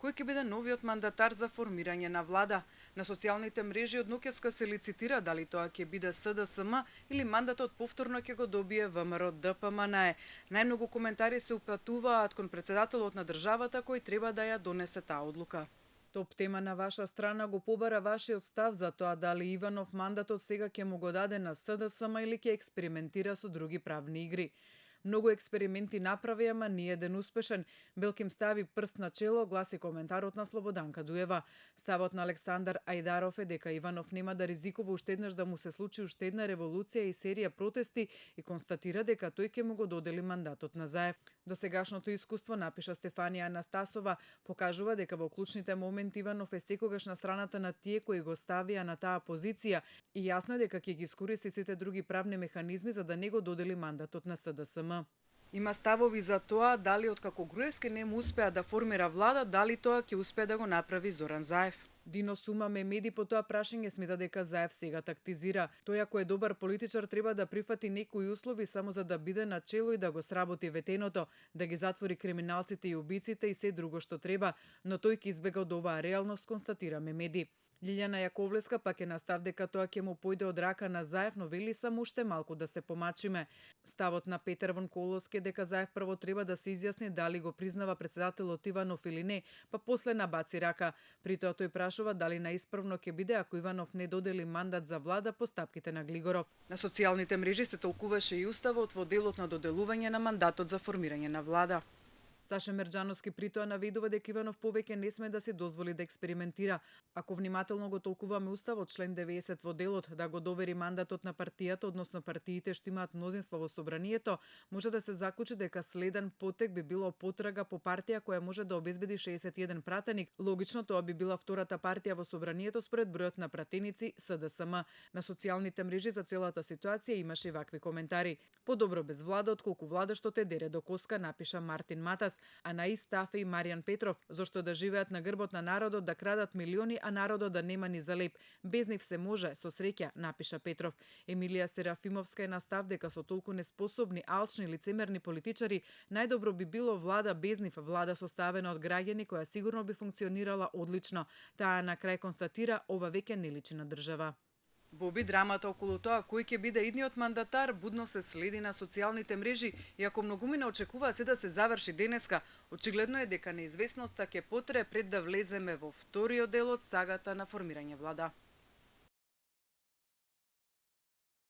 Кој ќе биде новиот мандатар за формирање на влада? На социјалните мрежи од ноќеска се лицитира дали тоа ќе биде СДСМ или мандатот повторно ќе го добие ВМРО ДПМНЕ. Најмногу коментари се упатуваат кон претседателот на државата кој треба да ја донесе таа одлука. Топ тема на ваша страна го побара вашиот став за тоа дали Иванов мандатот сега ќе му го даде на СДСМ или ќе експериментира со други правни игри. Многу експерименти направи, ама ни еден успешен. Белким стави прст на чело, гласи коментарот на Слободанка Дуева. Ставот на Александар Ајдаров е дека Иванов нема да ризикува уште еднаш да му се случи уште една револуција и серија протести и констатира дека тој ќе му го додели мандатот на Заев. Досегашното искуство, напиша Стефанија Анастасова, покажува дека во клучните моменти Иванов е секогаш на страната на тие кои го ставија на таа позиција и јасно е дека ќе ги искористи сите други правни механизми за да не го додели мандатот на СДСМ. Има ставови за тоа дали откако Груевски не му успеа да формира влада, дали тоа ќе успее да го направи Зоран Заев. Дино Сума Мемеди по тоа прашање смета дека Заев сега тактизира. Тој ако е добар политичар треба да прифати некои услови само за да биде на чело и да го сработи ветеното, да ги затвори криминалците и убиците и се друго што треба, но тој ќе избега од оваа реалност, констатира Мемеди. Лилјана Јаковлеска пак е настав дека тоа ќе му појде од рака на Заев, но вели само уште малку да се помачиме. Ставот на Петар Вонколовски е дека Заев прво треба да се изјасни дали го признава претседателот Иванов или не, па после набаци рака. При тоа тој прашува дали наисправно ќе биде ако Иванов не додели мандат за влада по стапките на Глигоров. На социјалните мрежи се толкуваше и уставот во делот на доделување на мандатот за формирање на влада. Саша Мерџановски при тоа наведува дека Иванов повеќе не сме да се дозволи да експериментира. Ако внимателно го толкуваме уставот, член 90 во делот да го довери мандатот на партијата, односно партиите што имаат мнозинство во собранието, може да се заклучи дека следен потек би било потрага по партија која може да обезбеди 61 пратеник. Логично тоа би била втората партија во собранието според бројот на пратеници СДСМ. На социјалните мрежи за целата ситуација имаше и вакви коментари. Подобро без влада отколку влада што те дере до коска, напиша Мартин Матас. А на ист став е и Маријан Петров, зашто да живеат на грбот на народот, да крадат милиони, а народот да нема ни за леп. Без нив се може, со среќа, напиша Петров. Емилија Серафимовска е на став дека со толку неспособни, алчни, лицемерни политичари, најдобро би било влада без нив, влада составена од граѓани која сигурно би функционирала одлично. Таа на крај констатира, ова веќе не личи на држава. Боби драмата околу тоа кој ќе биде идниот мандатар будно се следи на социјалните мрежи и ако многумина очекува се да се заврши денеска, очигледно е дека неизвестноста ќе потрае пред да влеземе во вториот дел од сагата на формирање влада.